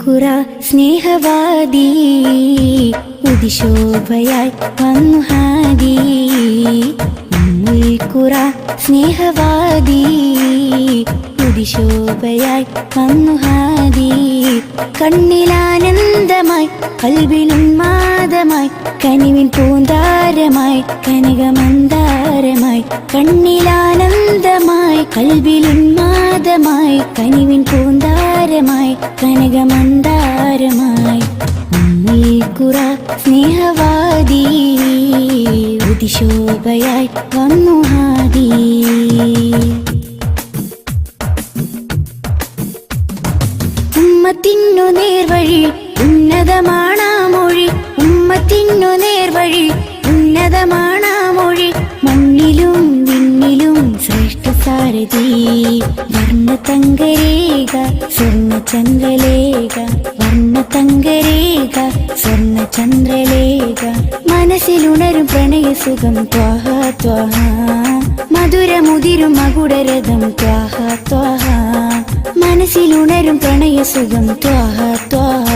ഉമ്മുൽഖുറ സ്നേഹവാദി ഉദിശോഭയായി വന്നു ഹാദി. ഉമ്മുൽഖുറ സ്നേഹവാദി ഉദിശോഭയായി വന്നു ഹാദി. കണ്ണിലാനന്ദമായി കൽബിനുന്മാദമായി കനിവിൻ പൂന്താരമായി കനകമന്ദാരമായി. കണ്ണിലാനന്ദമായി കൽബിലുന്മാദമായി കനിവിൻ പൂന്താരമായി കനകമന്ദാരമായി. ഉമ്മുൽഖുറ സ്നേഹവാദി ഉദിശോഭയായി വന്നു ഹാദി. ഉമ്മത്തിനു നേർവഴി ഉന്നതമാണാ മൊഴി. ഉമ്മത്തിനു നേർവഴി ഉന്നതമാണാ മൊഴി. മണ്ണിലും വിണ്ണിലും ശ്രേഷ്ഠ സാരഥി. വർണ്ണതങ്കരേഖ സ്വർണ്ണചന്ദ്രലേഖ. വർണ്ണതങ്കരേഖ സ്വർണ്ണചന്ദ്രലേഖ. മനസ്സിലുണരും പ്രണയസുഖം ത്വാഹ ത്വാഹ. മധുരമുതിരും മകുടരഥം ത്വാഹ ത്വാഹ. മനസ്സിലുണരും പ്രണയസുഖം ത്വാഹ ത്വാഹ.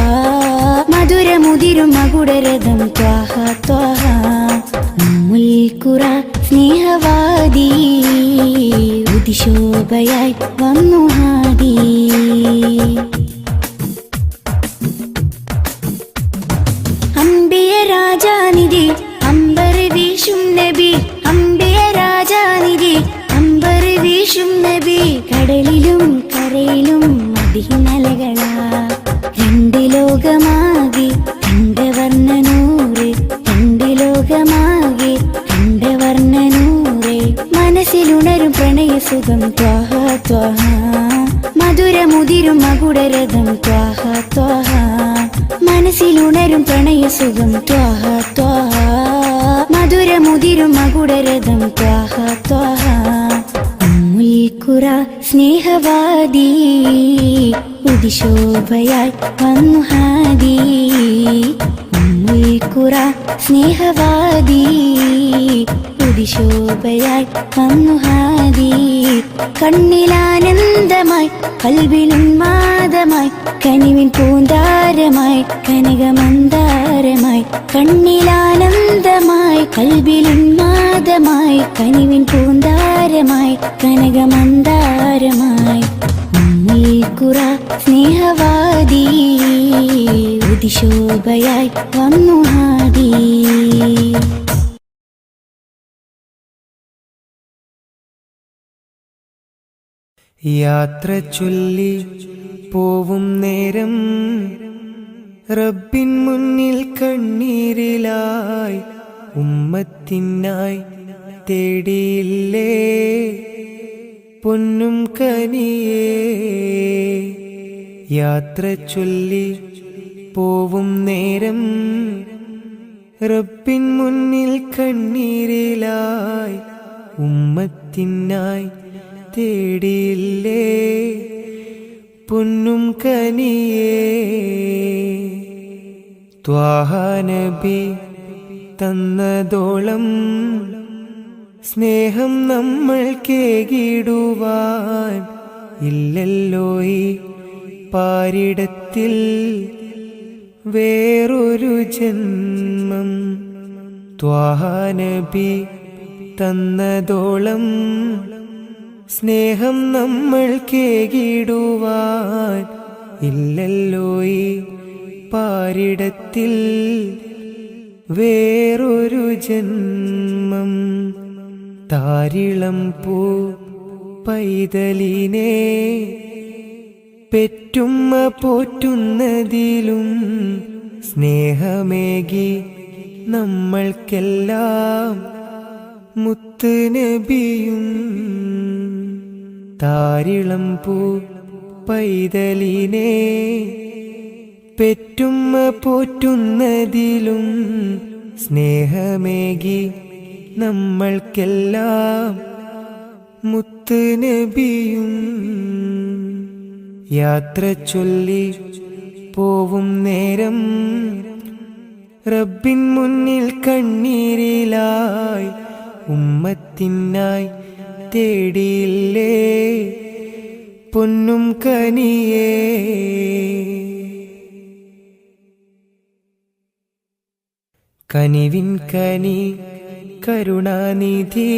മധുരമുതിരും മകുടരഥം ത്വാഹ ത്വാഹ. ഉമ്മുൽഖുറ സ്നേഹവാദി ഉദിശോഭയായി വന്നു ഹാദി. അംബിയ രാജാനിധി അമ്പർ വീശും നബി. അംബിയ രാജാനിധി അമ്പർ വീശും നബി. കടലിലും കരയിലും മദീനലകളാ. രണ്ട് ലോകമാകെ കണ്ട വർണ്ണനൂറ്. രണ്ട് ലോകമാകെ കണ്ട വർണ്ണനൂറ്. മനസ്സിലുണരും പ്രണയസുഖം ത്വാഹ ത്വാഹ. മധുരമുതിരും മകുടരഥം ത്വാഹ ത്വാഹ. മനസ്സിലുണരും പ്രണയസുഖം ത്വാഹ ത്വാഹ. മധുരമുതിരും മകുടരഥം ത്വാഹ ത്വാഹ. ഉമ്മുൽഖുറ സ്നേഹവാദി ഉദിശോഭയായി വന്നു ഹാദി. ഉമ്മുൽഖുറ സ്നേഹവാദി ഉദിശോഭയായി വന്നു ഹാദി. കണ്ണിലാനന്ദമായി കൽബിനുന്മാദമായി കനിവിൻ പൂന്താരമായി കനകമന്ദാരമായി. കണ്ണിലാനന്ദമായി കൽബിലുന്മാദമായി കനിവിൻ പൂന്താരമായി കനകമന്ദാരമായി. ഉമ്മുൽഖുറ സ്നേഹവാദി ഉദിശോഭയായി വന്നു ഹാദി. യാത്ര ചൊല്ലി പോവും നേരം റബ്ബിൻ മുന്നിൽ കണ്ണീരിലായി ഉമ്മത്തിനായി തേടിയില്ലേ പൊന്നും കനിയേ. യാത്ര ചൊല്ലി പോവും നേരം റബ്ബിൻ മുന്നിൽ കണ്ണീരിലായി ഉമ്മത്തിനായി തേടിയില്ലേ പൊന്നും കനിയേ. ത്വാഹ നബി തന്നതോളം സ്നേഹം നമ്മൾ കേകിടുവാൻ ഇല്ലല്ലോ ഈ പാരിടത്തിൽ വേറൊരു ജന്മം. ത്വാഹ നബി തന്നതോളം സ്നേഹം നമ്മൾ കേകിടുവാൻ ഇല്ലല്ലോ ഈ പാരിടത്തിൽ വേറൊരു ജന്മം. താരിളം പൂ പൈതലിനെ പെറ്റുമ്മ പോറ്റുന്നതിലും സ്നേഹമേകി നമ്മൾക്കെല്ലാം മുത്ത് നബിയും. താരിളം പൂ പൈതലിനെ പെറ്റുമ്മ പോറ്റുന്നതിലും സ്നേഹമേകി നമ്മൾക്കെല്ലാം മുത്ത് നബിയും. യാത്ര ചൊല്ലി പോവും നേരം റബ്ബിൻ മുന്നിൽ കണ്ണീരിലായി ഉമ്മത്തിനായി തേടിയില്ലേ, പൊന്നും കനിയേ. പൊന്നും കനിയേ. കനിവിൻ കനി കരുണാനിധി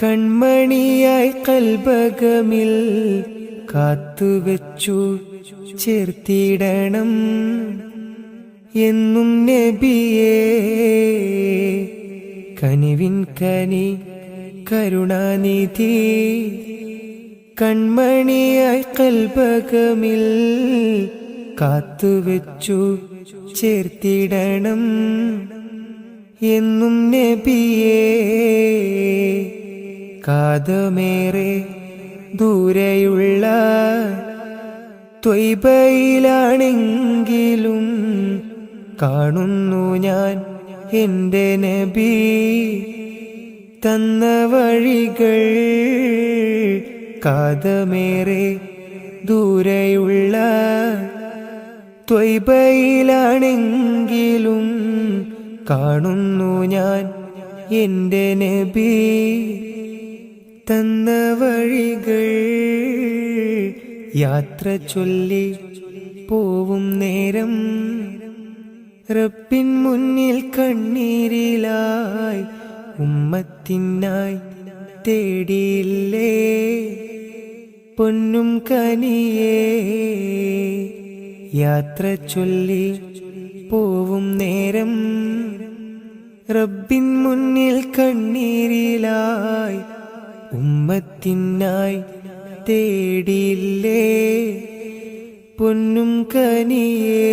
കൺമണിയായി കൽബകമിൽ കാത്തുവെച്ചു ചേർത്തിടണം എന്നും നബിയേ. കനിവിൻ കനി കരുണാനിധി കൺമണിയായി കൽബകമിൽ കാത്തുവെച്ചു ചേർത്തിടണം എന്നും നബിയേ. കാതമേറെ ദൂരെയുള്ള ത്വയ്ബയിലാണെങ്കിലും കാണുന്നു ഞാൻ എൻ്റെ നബി തന്ന വഴികൾ. കാതമേറെ ദൂരെയുള്ള ത്വയ്ബയിലാണെങ്കിലും കാണുന്നു ഞാൻ എൻ്റെ നബി തന്ന വഴികൾ. യാത്ര ചൊല്ലി പോവും നേരം റബ്ബിൻ മുന്നിൽ കണ്ണീരിലായി ഉമ്മത്തിനായി തേടിയില്ലേ പൊന്നും കനിയേ. യാത്ര ചൊല്ലി പോവും നേരം റബ്ബിൻ മുന്നിൽ കണ്ണീരിലായി ഉമ്മത്തിനായി തേടിയില്ലേ പൊന്നും കനിയേ.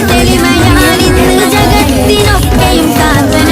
തെളിമയാലിന്ന് ജഗത്തിനൊക്കെയും സാധനം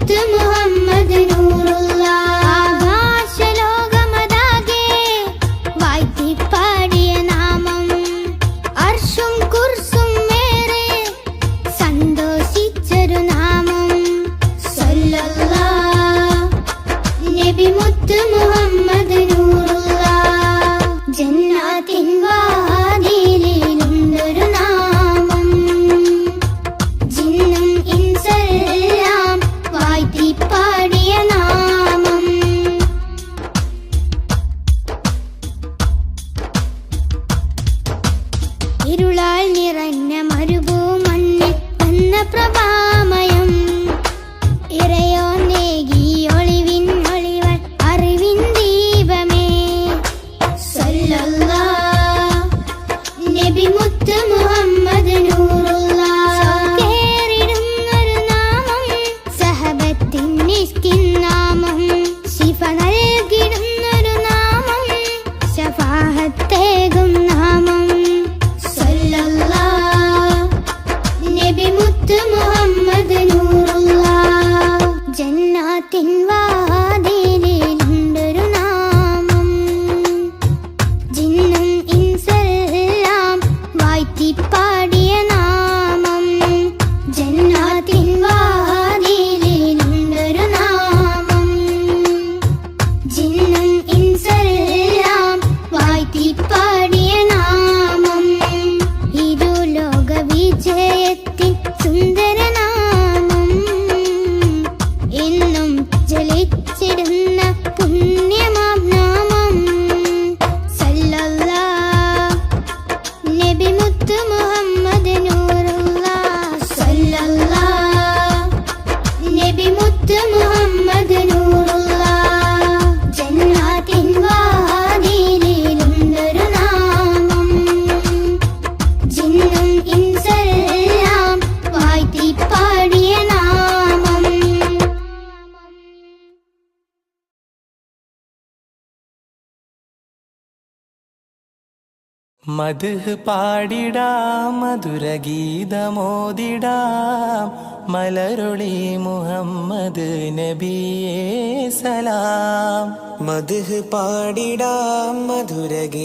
മുത്ത് മുഹമ്മദ് നൂറുള്ള ആകാശലോകമതാകെ വാഴ്ത്തിപ്പാടിയ നാമം അർശും കുർസും വേറെ സന്തോഷിച്ചൊരു നാമം സല്ലല്ലാഹ് നബി മുത്ത് മുഹമ്മദ് നൂറുള്ള ജന്നാത്തിൻ വാതിലിലുണ്ടൊരു നാമം ജിന്നും ഇൻസെല്ലാം വാഴ്ത്തിപ്പാടിയ നാമം ഇരുളാൽ നിറഞ്ഞ മരുഭൂമണ്ണിൽ വന്ന പ്രഭാമയം ഇറയോ നേകി ഒളിവിൻ ഒളിവൻ അറിവിൻ ദീപമേ സല്ലല്ലാഹ് നബി മുത്ത് മുഹമ്മദ് നൂറുള്ള കേറിടുന്നൊരു നാമം സഹബത്തിൻ നിഷ്കിൻ നാമം ശിഫ നൽകിടുന്നൊരു നാമം ശഫാഹത്തേകും നാമം സല്ലല്ലാഹ് നബി മുത്ത് മുഹമ്മദ് നൂറുള്ള ജന്നാത്തിൻ വാതിലിലുണ്ടൊരു നാമം ജിന്നും ഇൻസെല്ലാം വാഴ്ത്തിപ്പാടിയ നാമം ജന്നാത്തിൻ വാതിലിലുണ്ടൊരു നാമം ജിന്നും ഇൻസെല്ലാം വാഴ്ത്തിപ്പാടിയ നാമം ഇരു ലോക വിജയത്തിൻ സുന്ദരനാമം എന്നും ജ്വലിച്ചിടുന്ന പുണ്യമാം നാമം സല്ലല്ലാഹ് നബി മുത്ത് മുഹമ്മദ് നൂറുള്ള സല്ലല്ലാഹ് നബി മുത്ത് മുഹമ്മദ് നൂറുള്ള ജന്നാത്തിൻ വാതിലിലുണ്ടൊരു നാമം ജിന്നും ഇൻസെല്ലാം വാഴ്ത്തിപ്പാടിയ നാമം മദ്ഹ് പാടിടാം മധുരഗീതമോദിടാം മലരൊളി മുഹമ്മദ് നബിയേ സലാം. മദ്ഹ് പാടിടാം മധുരഗീതമോദിടാം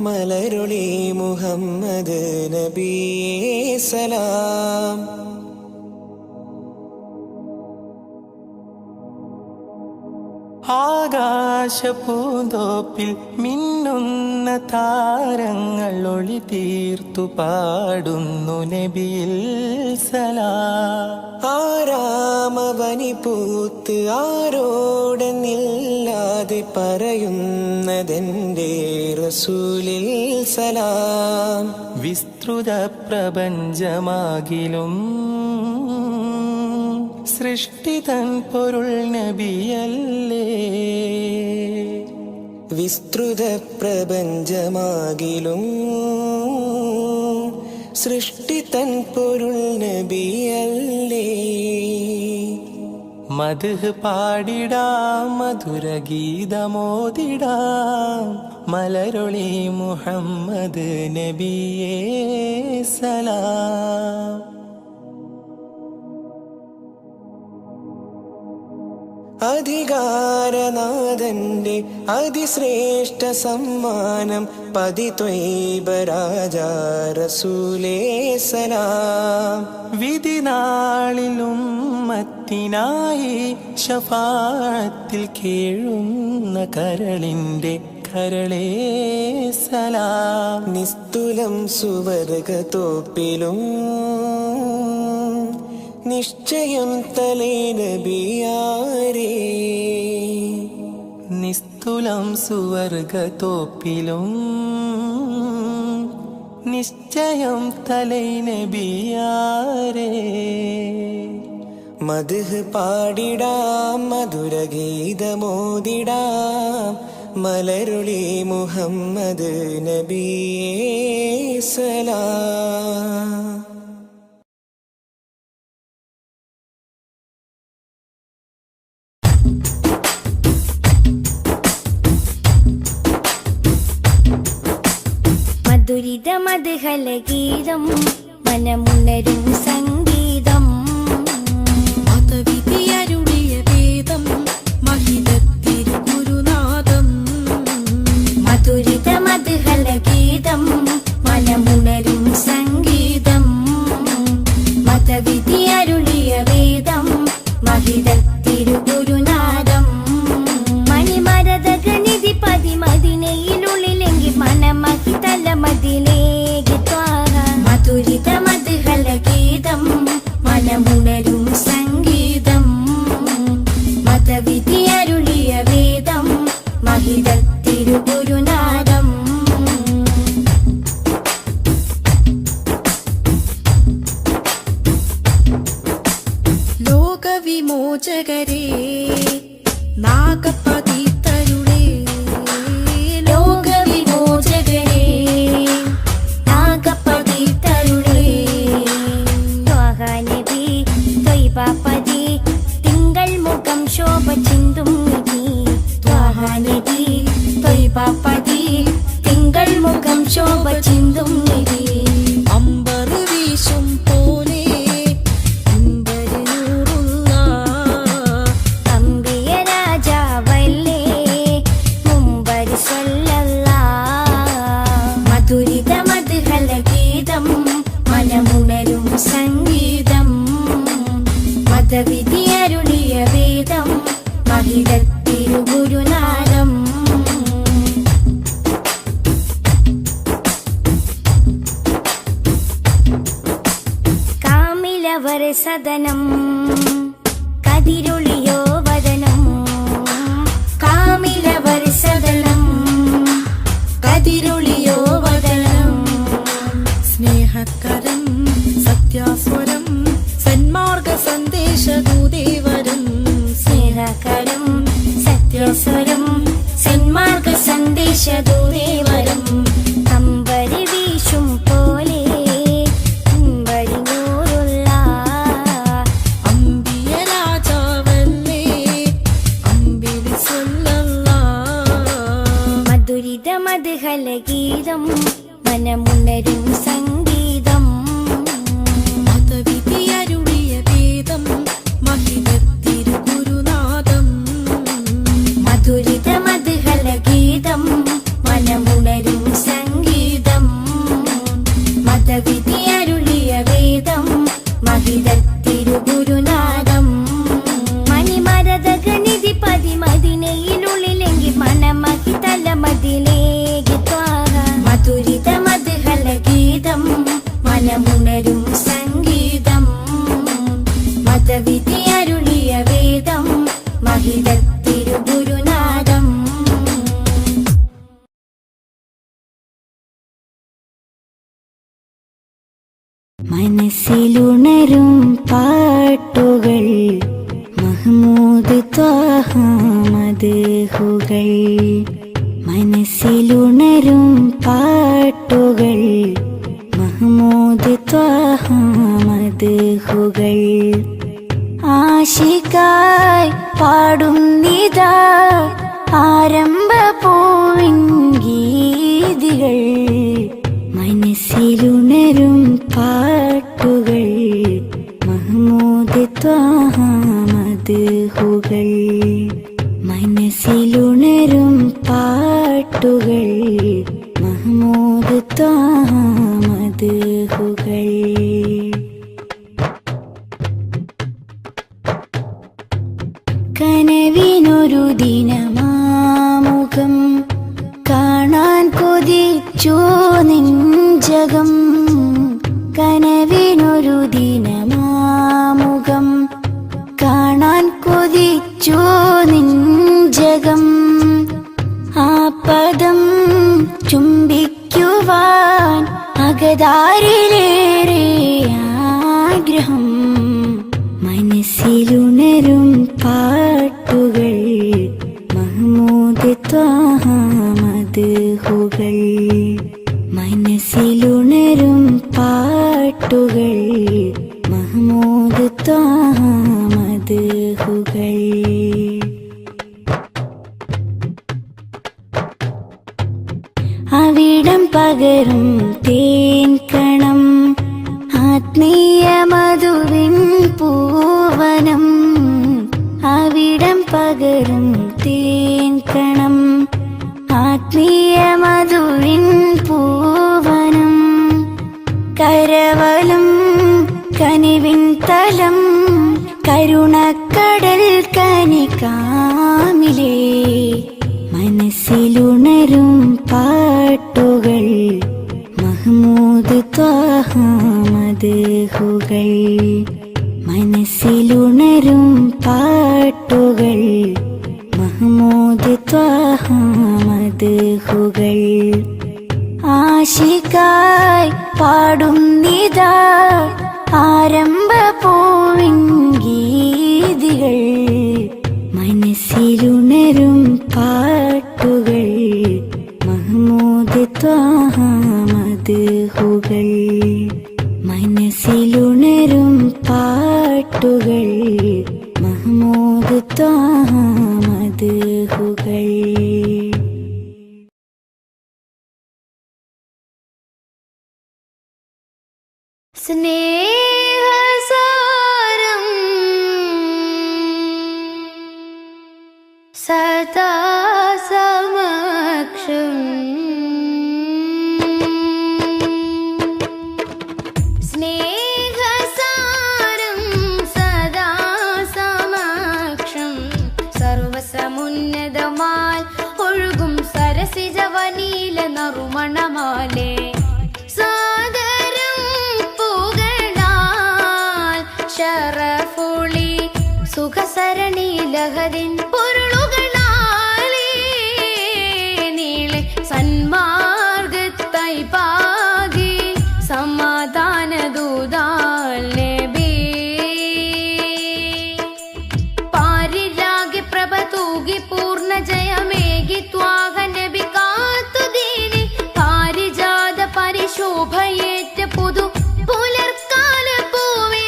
മലരൊളി മുഹമ്മദ് നബിയേ സലാം. ആകാശപൂന്തോപ്പിൽ മിന്നുന്ന താരങ്ങൾ ഒളി തീർത്തു പാടുന്നു നബിയിൽ സലാം. ആരാമവനി പൂത്ത് ആരോടെന്നില്ലാതെ പറയുന്നതെന്റെ റസൂലിൽ സലാം. വിസ്തൃത പ്രപഞ്ചമാകിലും സൃഷ്ടിതൻ പൊരുൾ നബിയല്ലേ. വിസ്തൃത പ്രപഞ്ചമാകിലും സൃഷ്ടിതൻ പൊരുൾ നബിയല്ലേ. മദ്ഹ് പാടിടാം മധുരഗീതമോദിടാം മലരൊളി മുഹമ്മദ് നബിയേ സലാം. അധികാരനാഥന്റെ അതിശ്രേഷ്ഠ സമ്മാനം പതിത്വൈബ രാജാ റസൂലേ സലാം. വിധിനാളിലും മത്തിനായി ശഫാഅത്തിൽ കേഴുന്ന കരളിന്റെ കരളേ സലാം. നിസ്തുലം സുവർഗതോപ്പിലും നിശ്ചയം തലേ നബിയാരേ. നിസ്തുലം സുവർഗതോപ്പിലും നിശ്ചയം തലേ നബിയാരേ. മദ്ഹ് പാടിടാം മധുരഗീതമോദിടാം മലരുളി മുഹമ്മദ് നബിയേ സലാം. മധുരിത മധുഹല ഗീതം മനമുണരും സംഗീതം മതവിധി അരുളിയ വേദം മഹിതത്തിരുഗുരുനാദം മണിമരതകനിധി പതിമതിനയിലുള്ളിലെങ്കി മനമഹിതല മതിലേക്ക് ത്വാര മധുരിത മധുഹല ഗീതം മനമുണരും സംഗീതം മതവിധി അരുളിയ വേദം മഹിതത്തിരുഗുരുനാദം ലോകവിമോചകരേ നാഗപതിതരുളേ ലോകവിമോചകരേ നാഗപതിതരുളേ ത്വഹനബി ത്വയ്ബപതി തിങ്കൾ മുഖം ശോഭ ചിന്തും നിധി ത്വഹനബി ത്വയ്ബപതി തിങ്കൾ മുഖം ശോഭ ചിന്തും നിധി അമ്പർ വീശും പോലെ അമ്പിയ രാജാവല്ലേ മുമ്പരി മധുരിത മധുഹല ഗീതം മനമുണരും സംഗീതം മതവിധി അരുളിയ വേദം മഹിതത്തിരുഗുരുനാദം കാമിലവർ സദനം കതിരൊളിയോ വദനം കാമിലവർ സദനം കതിരൊളിയോ വദനം സ്നേഹകരം സത്യാസ്വരം സന്മാർഗ സന്ദേശദൂതേവരം സ്നേഹകരം സത്യസ്വരം സന്മാർഗ സന്ദേശദൂതേവരം അമ്പരി വീശും പോലെ അമ്പരി നൂറുള്ള അമ്പിയ രാജാവല്ലേ അമ്പിളി മധുരിത മധുഹല ഗീതം മനമുണരും സംഗീതം മതവിധി അരുളിയ വേദം മഹിതത്തിരുഗുരുനാദം മധുരിത മധുഹല ഗീതം മനമുണരും സംഗീതം മതവിധി അരുളിയ വേദം മഹിതത്തിരുഗുരുനാദം മണിമരതകനിധി പതിമതിനയിലുള്ളിലെങ്കി മനമഹിതല മതിലേക്ക് ത്വാര മധുരിത മധുഹല ഗീതം മനമുണരും സംഗീതം മതവിധി അരുളിയ വേദം മഹിതത്തിരുഗുരുനാദം മനസ്സിലുണരും പാട്ടുകൾ മഹ്മൂദ് ത്വാഹ മദ്ഹുകൾ മനസ്സിലുണരും പാട്ടുകൾ മഹ്മൂദ് ത്വാഹ മദ്ഹുകൾ ആശിക്കായി പാടുന്നിതാ ആരംഭ പൂവിൻ ഗീതികൾ മനസ്സിലുണരും പാട്ടുകൾ മഹ്മൂദ് ത്വാഹ മദ്ഹുകൾ മനസ്സിലുണരും പാട്ടുകൾ മഹ്മൂദ് ത്വാഹ മദ്ഹുകൾ കനവിനൊരു ദിനമാമുഖം കാണാൻ കൊതിച്ചു നെഞ്ചകം കനവിനൊരു ദിനമാമുഖം കാണാൻ കൊതിച്ചു നെഞ്ചകം ആ പദം ചുംബിക്കുവാൻ അകതാരിലേറെ ആഗ്രഹം മനസ്സിലുണരും പാട്ടുകൾ മഹ്മൂദ് ത്വാഹ മദ്ഹുകൾ മനസ്സിലുണരും പാട്ടുകൾ മഹ്മൂദ് ത്വാഹ മദ്ഹുകൾ അവിടം പകരും തേൻ കണം ആത്മീയ മധുവിൻ പൂവനം അവിടം പകരും തേൻ കണം ആത്മീയ മധുവിൻ പൂവനം കരവലും കനിവിൻ ഫലം കരുണക്കടൽ കനികാമിലേ മനസ്സിലുണരും പാട്ടുകൾ മഹ്മൂദ് ത്വാഹ മദ്ഹുകൾ മനസ്സിലുണരും പാട്ടുകൾ മഹ്മൂദ് ത്വാഹ മദ്ഹുകൾ ആശിക്കായി പാടുന്നിതാ ആരംഭ പൂവിൻ ഗീതികൾ മനസ്സിലുണരും പാട്ടുകൾ മഹ്മൂദ് ത്വാഹ മദ്ഹുകൾ മനസ്സിലുണരും പാട്ടുകൾ മഹ്മൂദ് ത്വാഹ മദ്ഹുകൾ. സ്നേഹസാരം സദാ സമക്ഷം സ്നേഹസാരം സദാ സമക്ഷം സർവസമുന്നതമാൽ ഒഴുകും സരസിജവനീല നറുമണമാലേ ഷറഫുളി സുഖസരണി ലഹരിൻ പൊരുളുകളാലേ നീളെ സന്മാർഗത്തായി പാകി സമാധാന ദൂതാൽ നബി പാരിലാകെ പ്രഭ തൂകി പൂർണ്ണ ജയമേകി ത്വാഹ നബി കാത്തുദീനി പാരിജാത പരിശോഭയേറ്റ പുതു പുലർക്കാല പൂവിൽ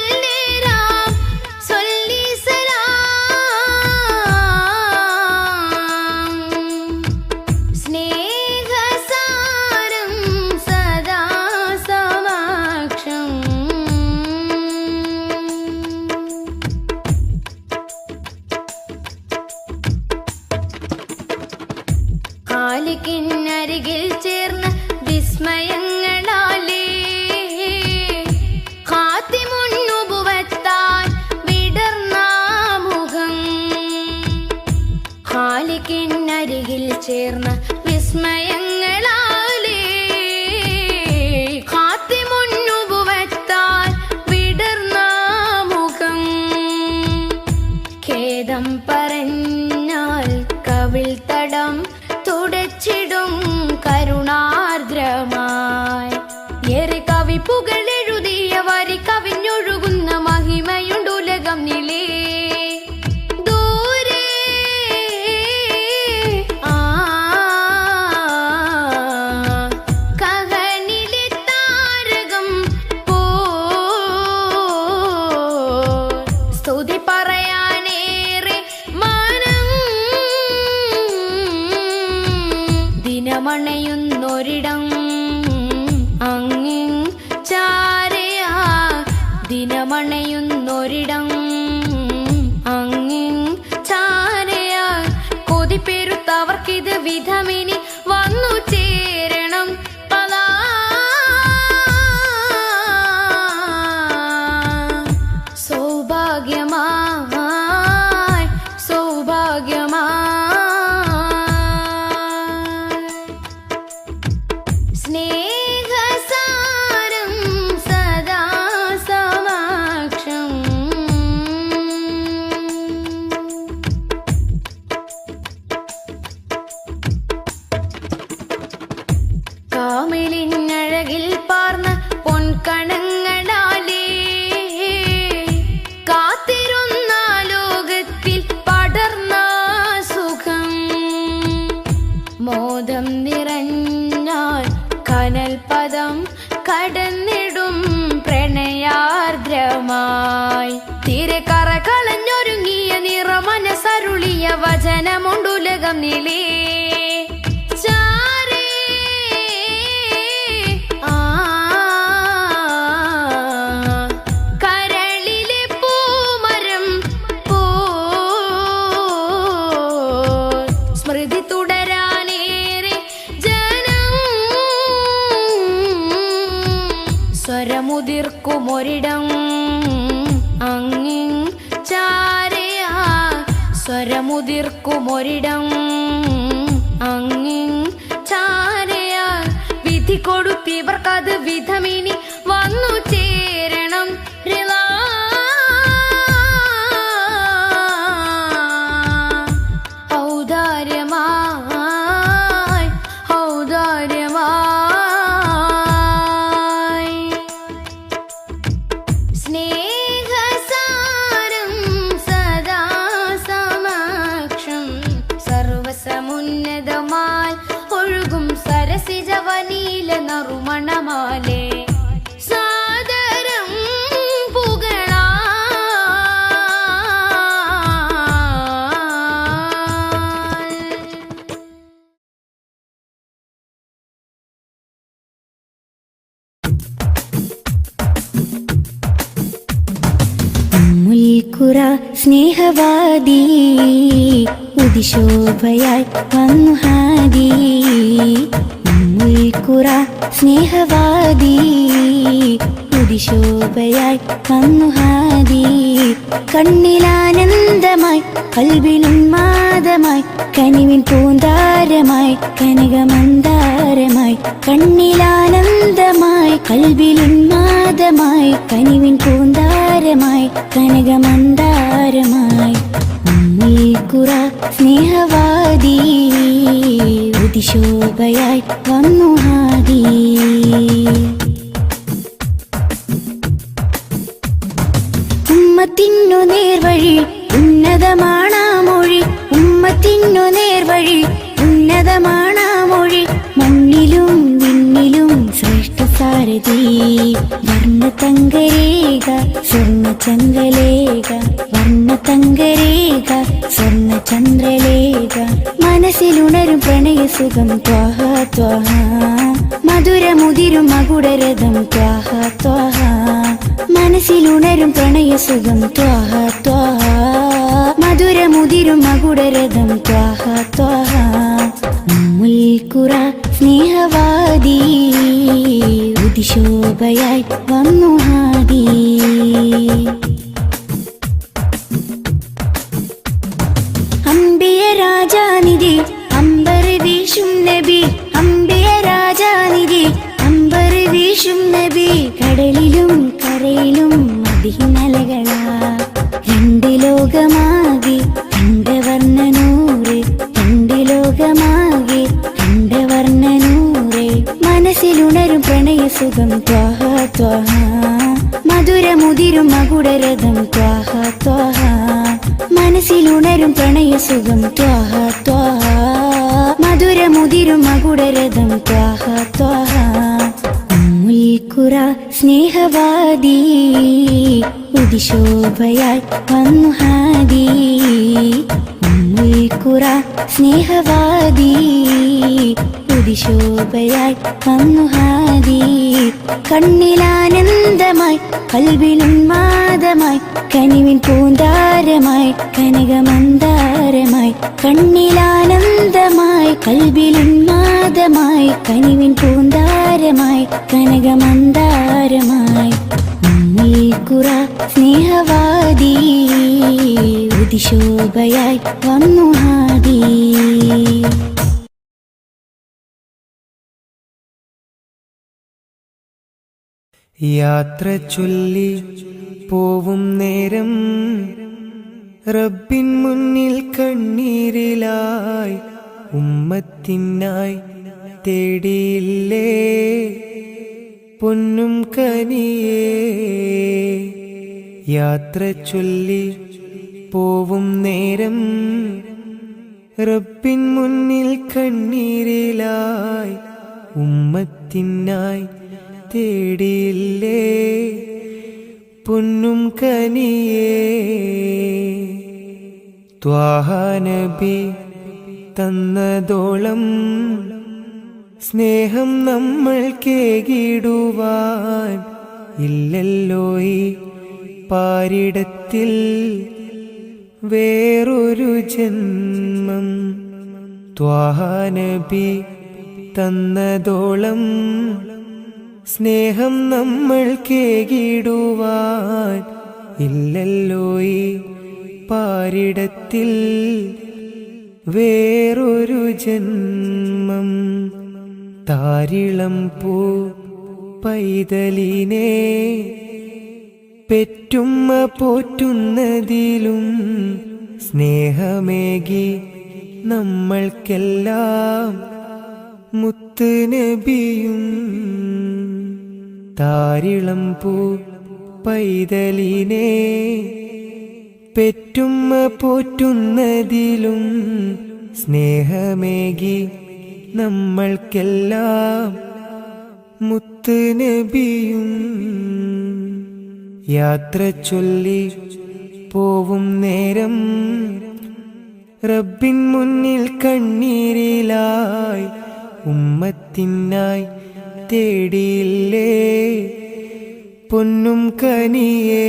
ിൽ ചേർന്ന് വിസ്മയങ്ങളാലേ ഖാതിമുന്നുബുവത്താൻ വിടർന്ന മുഖം ഖാലിക്കിനരികിൽ ചേർന്ന വിസ്മയങ്ങളാലേ ഖാതിമുന്നുബുവത്താൻ വിടർന്ന മുഖം ഖേദം പറഞ്ഞാൽ കവിൾ തടം തുടച്ചിടും കരുണാർദ്രമായി ഏറെ കവിപ്പുകളെഴുതിയ വരി കവിഞ്ഞൊഴുകുന്ന മഹിമയുണ്ടുലകം നിലേ ദൂരെ കഹനിലെ താരകം പോ സ്തുതി പറയാനേറെ മാനം ദിനമണയുന്നൊരിടം അങ്ങിൻ ചാരയാ ദിനമണയുന്നൊരിടം അങ്ങിൻ ചാരയാ കൊതിപ്പെരുത്തവർക്കിത് വിധമിനി വന്നു ചേരണം പലാ സൗഭാഗ്യമായി സൗഭാഗ്യമായി സ്നേഹസാരം സദാ സമക്ഷം കാമിലിനഴകിൽ പാർന്ന പൊൻകണങ്ങളാലേ കാത്തിരുന്ന ലോകത്തിൽ പടർന്ന സുഖം മോദം നിറഞ്ഞാൽ കനൽ പദം കടന്നിടും പ്രണയാർദ്രമായി തീരെ കറ കളഞ്ഞൊരുങ്ങിയ നിറമനസരുളിയ വചനമുണ്ടുലകം നിലേ ചാരേ കരളിലെ പൂമരം പോ സ്മൃതി തുടരാനേറെ ജനം സ്വരമുതിർക്കുമൊരിടം മുതിർക്കുമൊരിടം അങ്ങിൻ ചാരയാൽ വിധി കൊടുത്തിവർക്കത് വിധമിനി വന്നു ചേരണം റിളാ ഔദാര്യമായി ഔദാര്യമായി സ്നേഹസാരം സദാ സമക്ഷം സർവസമുന്നതമാൽ ഒഴുകും സരസിജവനീല നറുമണമാലേ സാദരം പുകളാ മുൽക്കുറ സ്നേഹവാദി ഉദിശോഭയായി വന്നു ഹാദി മുൽക്കുറ സ്നേഹവാദി ഉദിശോഭയായി വന്നു ഹാദി കണ്ണിലാനന്ദമായി കൽവിലുന്മാദമായി കനിവിൻ പൂന്താരമായി കനകമന്ദാരമായി കണ്ണിലാനന്ദമായി കൽവിലുന്മാദമായി കനിവിൻ പൂന്താരമായി കനകമന്ദാരമായി മുൽക്കുറ സ്നേഹവാദി ഉദിശോഭയായി വന്നു ഹാദി ഉമ്മത്തിനു നേർവഴി ഉന്നതമാണാ മൊഴി ഉമ്മത്തിനു നേർവഴി ഉന്നതമാണാ മൊഴി മണ്ണിലും വിണ്ണിലും ശ്രേഷ്ഠ സാരഥി വർണ്ണതങ്കരേഖ സ്വർണ്ണചന്ദ്രലേഖ വർണ്ണതങ്കരേഖ സ്വർണ്ണചന്ദ്രലേഖ മനസ്സിലുണരും പ്രണയസുഖം ത്വാഹ ത്വാഹ മധുരമുതിരും മകുടരഥം ത്വാഹ ത്വാഹ മനസ്സിലുണരും പ്രണയസുഖം ത്വാഹ ത്വാഹ മധുരമുതിരും മകുടരഥം ത്വാഹ ത്വാഹ മുൽക്കുറ സ്നേഹവാദി ഉദിശോഭയായി വന്നു ഹാദി അംബിയ രാജാനിധി അമ്പർ വീശും നബി അംബിയ രാജാനിധി അമ്പർ വീശും നബി കടലിലും കരയിലും മദിനലകളാ രണ്ട് ലോകമാകെ കണ്ടവർണ്ണനൂറ് രണ്ട് ലോകമാകെ കണ്ടവർണ്ണനൂറ് മനസ്സിലുണരും പ്രണയസുഖം ത്വാഹ ത്വാഹ മധുരമുതിരും മകുടരഥം ത്വാഹ ത്വാഹ മനസ്സിലുണരും പ്രണയസുഖം ത്വാഹ ത്വാഹ മധുരമുതിരും മകുടരഥം ത്വാഹ ത്വാഹ മുൽക്കുറ സ്നേഹവാദി ഉദിശോഭയായി വന്നു ഹാദി മുൽക്കുറ സ്നേഹവാദി ഉദിശോഭയായി വന്നു ഹാദി കണ്ണിലാനന്ദമായി കൽവിലുന്മാദമായി കനിവിൻ പൂന്താരമായി കനകമന്ദാരമായി കണ്ണിലാനന്ദമായി കൽവിലുന്മാദമായി കനിവിൻ പൂന്താരമായി കനകമന്ദാരമായി മുൽക്കുറ സ്നേഹവാദി ഉദിശോഭയായി വന്നു ഹാദി യാത്ര ചൊല്ലി പോവും നേരം റബ്ബിൻ മുന്നിൽ കണ്ണീരിലായി ഉമ്മത്തിനായി തേടിയില്ലേ പൊന്നും കനിയേ യാത്ര ചൊല്ലി പോവും നേരം റബ്ബിൻ മുന്നിൽ കണ്ണീരിലായി ഉമ്മത്തിനായി തേടിയില്ലേ പൊന്നും കനിയേ ത്വാഹ നബി തന്നതോളം സ്നേഹം നമ്മൾ കേകിടുവാൻ ഇല്ലല്ലോ ഈ പാരിടത്തിൽ വേറൊരു ജന്മം ത്വാഹ നബി തന്നതോളം സ്നേഹം നമ്മൾ കേകിടുവാൻ ഇല്ലല്ലോ ഈ പാരിടത്തിൽ വേറൊരു ജന്മം താരിളം പൂ പൈതലിനെ പെറ്റുമ്മ പോറ്റുന്നതിലും സ്നേഹമേകി നമ്മൾക്കെല്ലാം മുത്ത് നബിയും താരിളം പൂ പൈതലിനെ പെറ്റുമ്മ പോറ്റുന്നതിലും സ്നേഹമേകി നമ്മൾക്കെല്ലാം മുത്ത് നബിയും യാത്ര ചൊല്ലി പോവും നേരം റബ്ബിൻ മുന്നിൽ കണ്ണീരിലായി ഉമ്മത്തിനായി തേടിയില്ലേ പൊന്നും കനിയേ.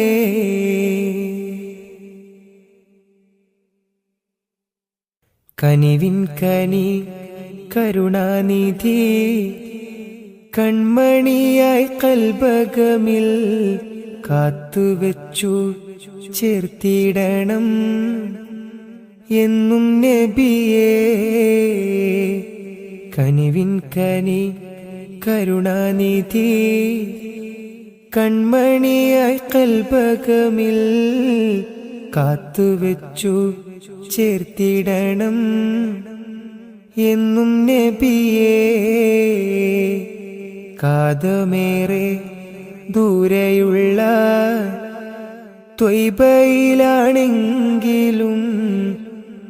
കനിവിൻ കനി കരുണാനിധി കൺമണിയായി കൽബകമിൽ കാത്തുവെച്ചു ചേർത്തിടണം എന്നും നബിയേ. കനിവിൻ കനി കരുണാനിധി കൺമണിയായി കൽബകമിൽ കാത്തുവെച്ചു ചേർത്തിടണം എന്നും നബിയേ. കാതമേറെ ദൂരെയുള്ള ത്വയ്ബയിലാണെങ്കിലും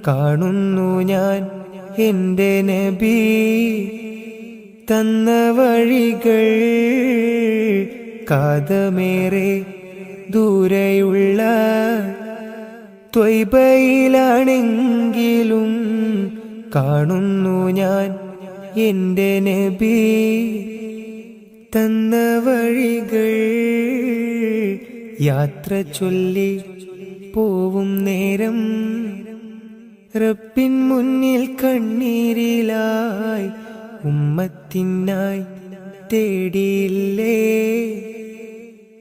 കാണുന്നു ഞാൻ എൻ്റെ നബി തന്ന വഴികൾ. കാതമേറെ ദൂരെയുള്ള ത്വയ്ബയിലാണെങ്കിലും കാണുന്നു ഞാൻ എൻ്റെ നബി തന്ന വഴികൾ. യാത്ര ചൊല്ലി പോവും നേരം റബ്ബിൻ മുന്നിൽ കണ്ണീരിലായി ഉമ്മത്തിനായി തേടിയില്ലേ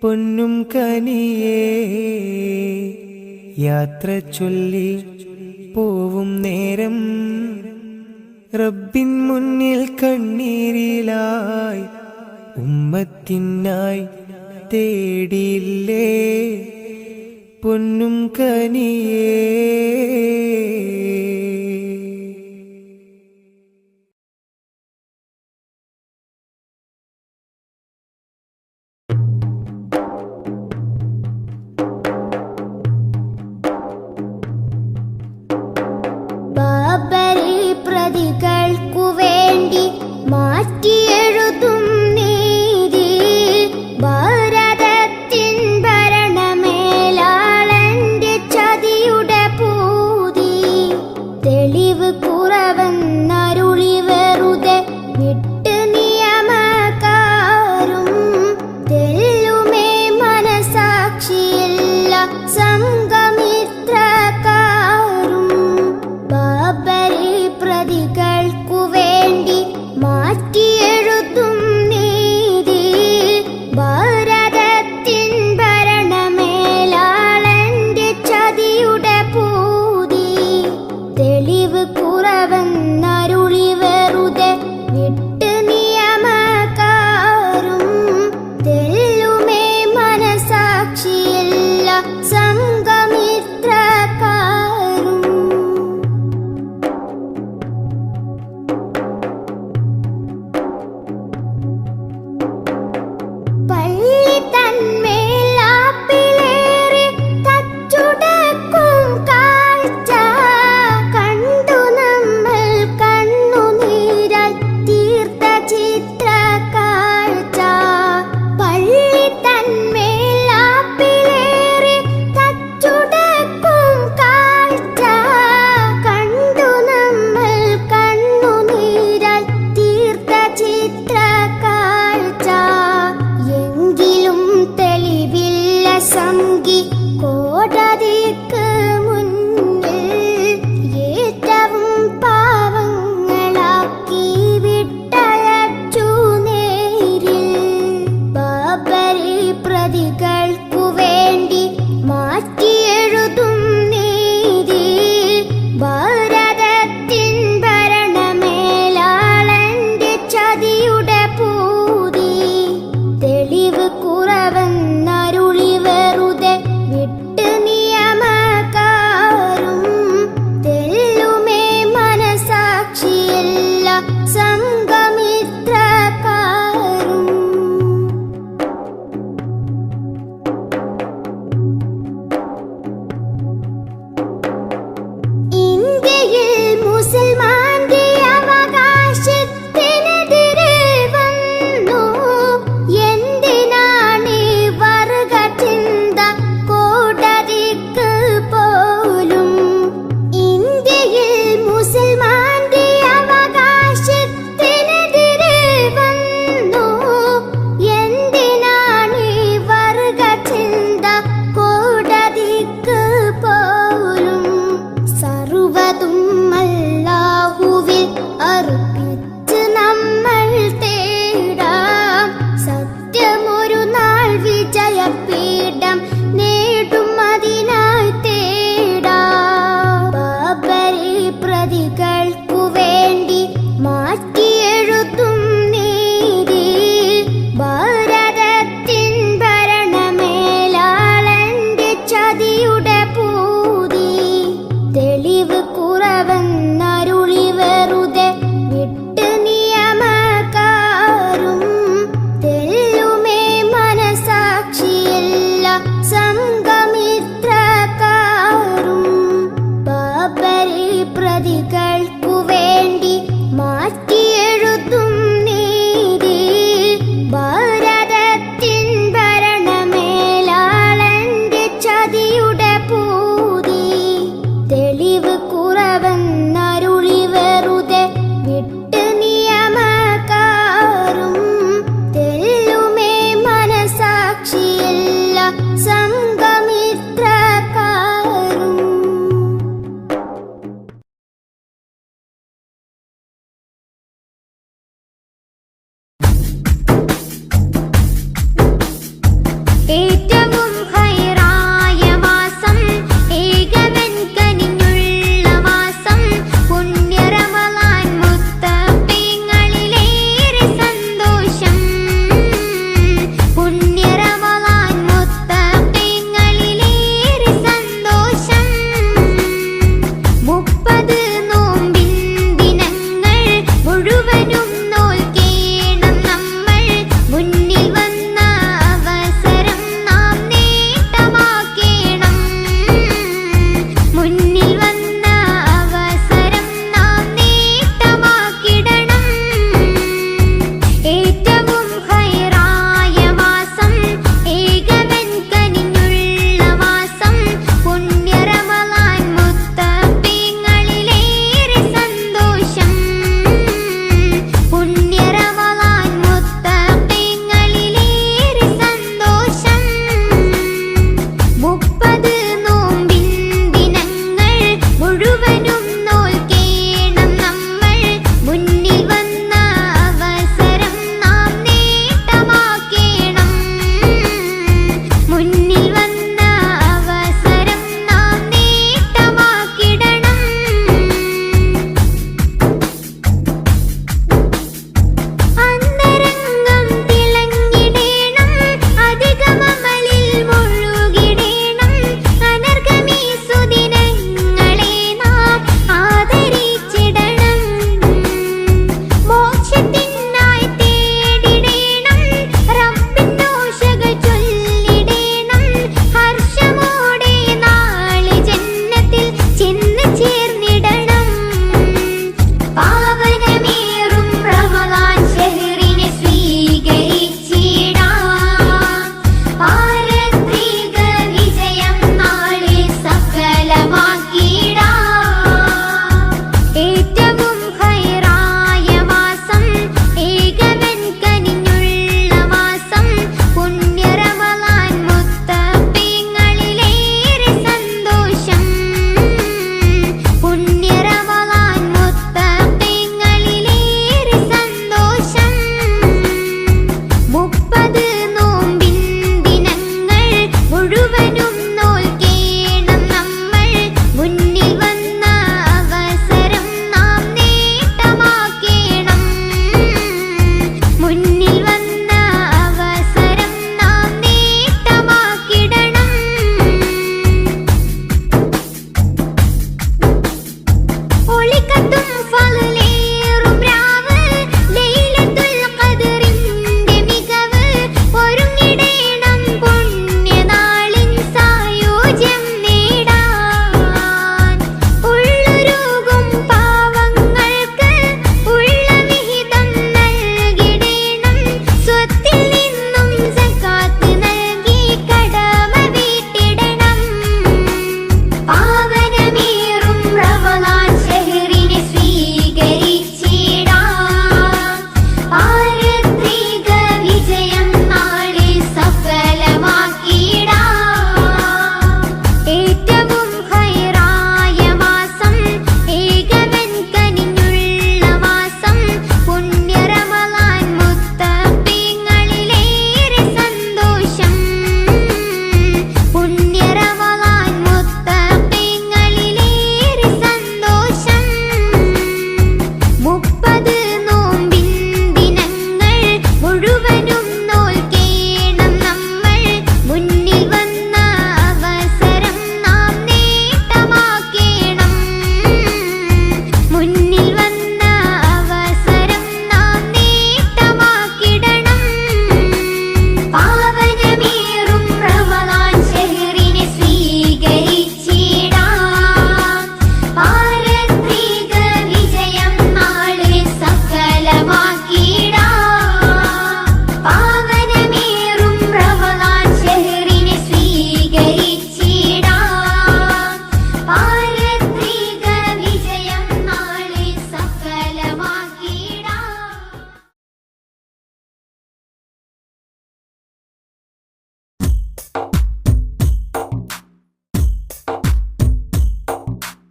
പൊന്നും കനിയേ. യാത്ര ചൊല്ലി പോവും നേരം റബ്ബിൻ മുന്നിൽ കണ്ണീരിലായി ഉമ്മത്തിനായി തേടിയില്ലേ പൊന്നും കനിയേ. ബാബരി പ്രതികൾക്കു വേണ്ടി മാറ്റിയെഴുതും നീതി ഭാരതത്തിൻ ഭരണമേലാളന്റെ ചതിയുടെ പൂതി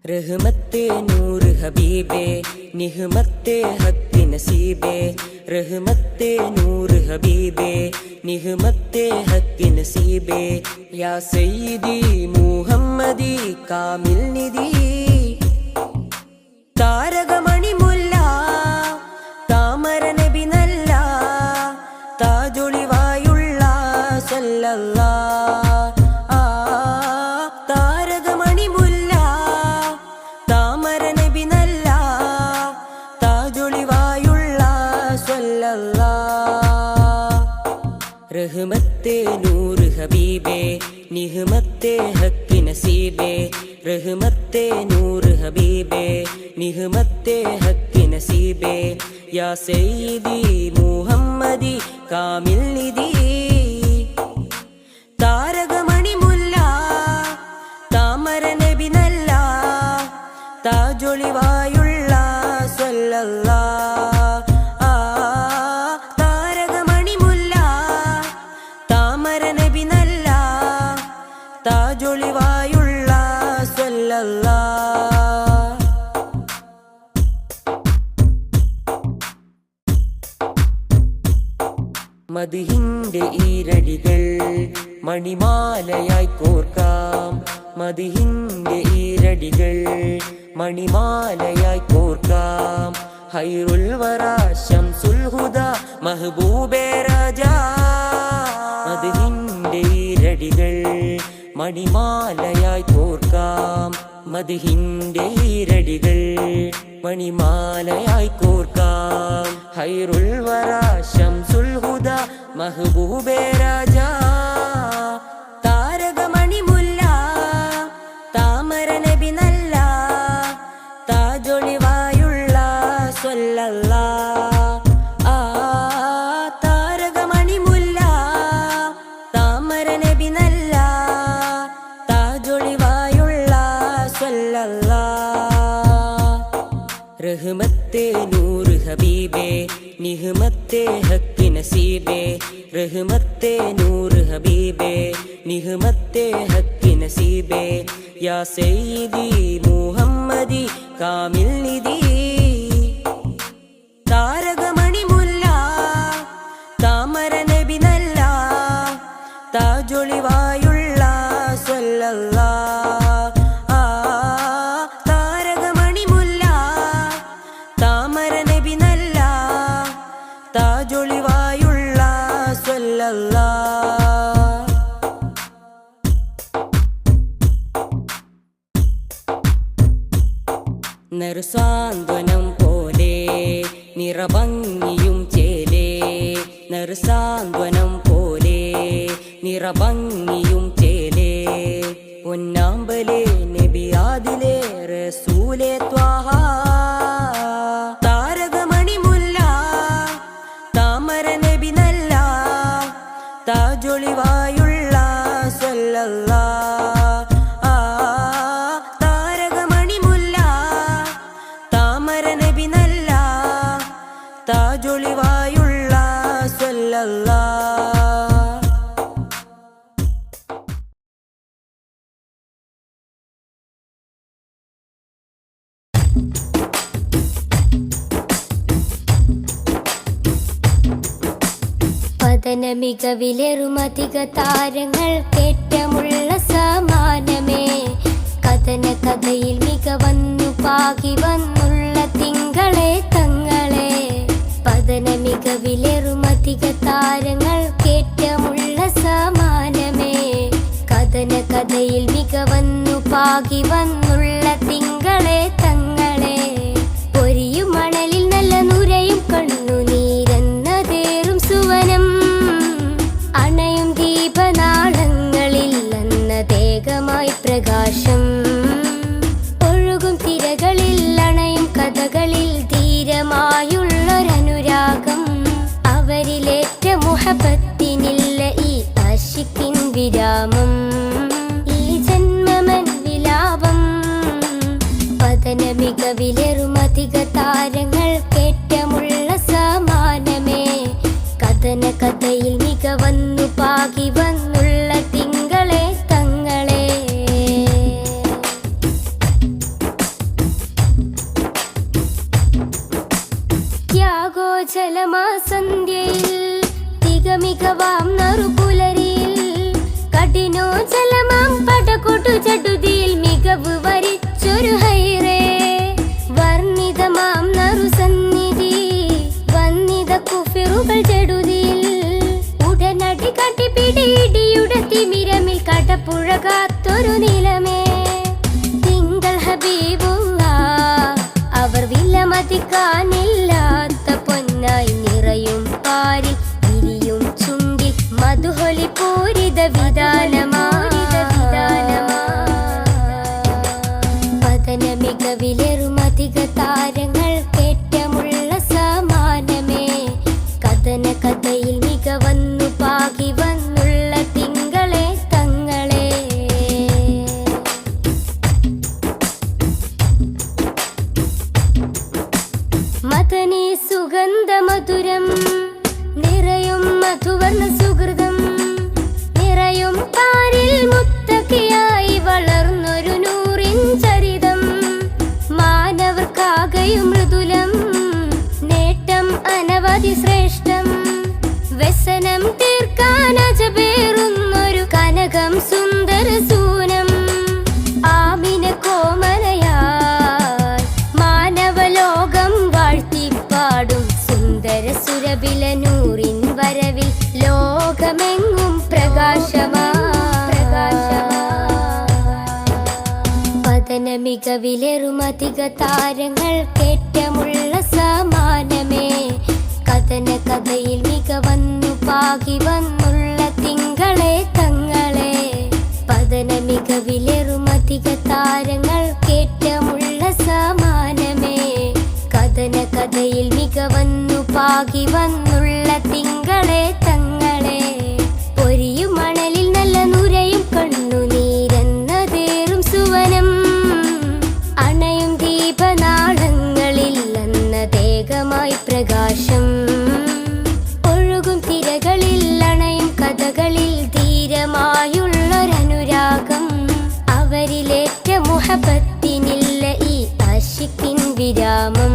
रहमते नूर हबीबे निहमते हक नसीबे रहमते नूर हबीबे निहमते हक नसीबे या सय्यदी मुहम्मदी कामिल निधि താരകമണി മുല്ല താമര നബി നല്ല താജൊളിവായുള്ള സല്ലല്ലാ താരകമണി മുല്ല താമര നബി നല്ല താജൊളിവായുള്ള സല്ലല്ലാ റഹ്മത്തെ നൂർ ഹബീബേ നിഹ്മത്തെ ഹക്ക് നസീബേ रहमते नूर हबीबे निहमते हक नसीबे या सय्यदी मुहम्मदी कामिल निधि താരകമണി മുല്ല താമര നബി നല്ല താജൊളിവായുള്ള സല്ലല്ലാ താരകമണി മുല്ല താമര നബി നല്ല താജൊളിവായുള്ള മദിഹിന്റെ ഈരടികൾ മണിമാലയായി കോർക്കാം മദിഹിന്റെ ഈരടികൾ മണിമാലയായി കോർക്കാം ഹൈറുൽ വറാ ശംസുൽ ഹുദാ മഹബൂബേ രാജാ മദിഹിന്റെ ഈരടികൾ മണിമാലയായി കോർക്കാം മദിഹിന്റെ ഈരടികൾ മണിമാലയായി കോർക്കാം ഹൈറുൽ വറാ ശംസുൽ ഹുദാ മഹബൂബേ രാജാ താരകമണി മുല്ല താമര നബി നല്ല താജൊളിവായുള്ള സല്ലല്ലാ താരകമണി മുല്ല താമര നബി നല്ല താജൊളിവായുള്ള സല്ലല്ലാ रहमते नूर हबीबे निहमते हक नसीबे रहमते नूर हबीबे निहमते हक नसीबे या सय्यदी मुहम्मदी कामिल निधि താരകമണി മുല്ല താമര നബി നല്ല താജൊളിവായുള്ള സല്ലല്ലാ താജൊളിവായുള്ള സല്ലല്ലാ നറുസാന്ത്വനം പോലെ നിറഭംഗിയും ചേലേ നറുസാന്ത്വനം പോലെ നിറഭംഗിയും ചേലേ പൊന്നാമ്പലേ നബി ആദിലേ റസൂലേ ത്വാഹ താരകമണി മുല്ല താമര നബി നല്ല താജൊളിവായുള്ള സല്ലല്ലാ താരകമണി മുല്ല താമര നബി നല്ല താജൊളിവായുള്ള സല്ലല്ലാ പതന മികവിലേറുമധിക താരങ്ങൾ കേറ്റമുള്ള സമാനമേ കഥന കഥയിൽ മികവന്നു പാകി വന്നുള്ള തിങ്കളെ തങ്ങളെ പതന മികവിലേറുമധിക താരങ്ങൾ കേറ്റമുള്ള സമാനമേ കഥന കഥയിൽ മികവന്നു പാകി വന്നുള്ള തിങ്കളെ തങ്ങളെ പൊരിയും മണലിൽ നല്ല നുരയും കണ്ണു നീരെന്നതേറും സുവനം അണയും ദീപനാളങ്ങളിൽ അന്നതേകമായി പ്രകാശം ഒഴുകും തിരകളിൽ അണയും കഥകളിൽ ധീരമായുള്ളൊരനുരാഗം അവരിലേറ്റ മുഹബത്തിനില്ല ഈ ആശിക്കിൻ വിരാമം ഈ ജന്മമൻ വിലാപം പതന മികവിലേറുമധിക താരങ്ങൾ കേറ്റമുള്ള സമാനമേ കഥന കഥയിൽ മികവന്നു പാകി വന്നുള്ള തിങ്കളെ തങ്ങളെ ചലമാസന്ധ്യയിൽ തികമികവാം നറുപുലരിയിൽ കഠിനോചലമാം പടകൊട്ടു ചടുതിയിൽ മികവ് വരിച്ചൊരു ഹൈറേ വർണ്ണിതമാം നറുസന്നിധി വന്നിത കുഫിറുകൾ ചെടുതിയിൽ ഉടനടി കട്ടിപ്പിടിയുടെ തിമിരമിൽ കടപ്പുഴ കാത്തൊരു നിലമേ തിങ്കൾ ഹബീബുള്ള അവർ വിലമതിക്കാനില്ലാത്ത പൊന്നായി നിറയും പാരിൽ വിരിയും ചുണ്ടിൽ മധുഹൊലി പൂരിത പതന മികവിലെറുമധിക താരങ്ങൾ കേറ്റമുള്ള സമാനമേ കഥന കഥയിൽ മികവന്നു പാകി വന്നുള്ള തിങ്കളെ തങ്ങളെ മദനി സുഗന്ധ മധുരം നിറയും മധുവർണ്ണ സുഹൃതം നിറയും പാരിൽ മുത്തക്കിയായി വളർന്നൊരു നൂറിൻ ചരിതം മാനവർക്കാകയും മൃദുലം നേട്ടം അനവധി ശ്രേഷ്ഠം വ്യസനം തീർക്കാൻ അജബേറുന്നൊരു കനകം സുന്ദര സൂനം ആമിന കോമലയായി മാനവലോകം വാഴ്ത്തിപ്പാടും സുന്ദര സുരബില നൂറിൻ വരവിൽ ലോകമെങ്ങും പ്രകാശമാ പതന മികവിലെറുമധിക താരങ്ങൾ കേറ്റമുള്ള സമാനമേ കഥന കഥയിൽ മികവന്നു പാകി വന്നുള്ള തിങ്കളെ തങ്ങളെ പതന മികവിലെറുമധിക താരങ്ങൾ കേറ്റമുള്ള സമാനമേ കഥന കഥയിൽ മികവന്നു പാകി വന്നുള്ള തിങ്കളെ തങ്ങളെ പൊരിയും മണലിൽ നല്ല നുരയും കണ്ണുനീരെന്നതേറും സുവനം അണയും ദീപനാളങ്ങളിൽ അന്നതേകമായി പ്രകാശം ഒഴുകും തിരകളിൽ അണയും കഥകളിൽ ധീരമായുള്ളൊരനുരാഗം അവരിലേറ്റ മുഹബത്തിനില്ല ഈ ആശിക്കിൻ വിരാമം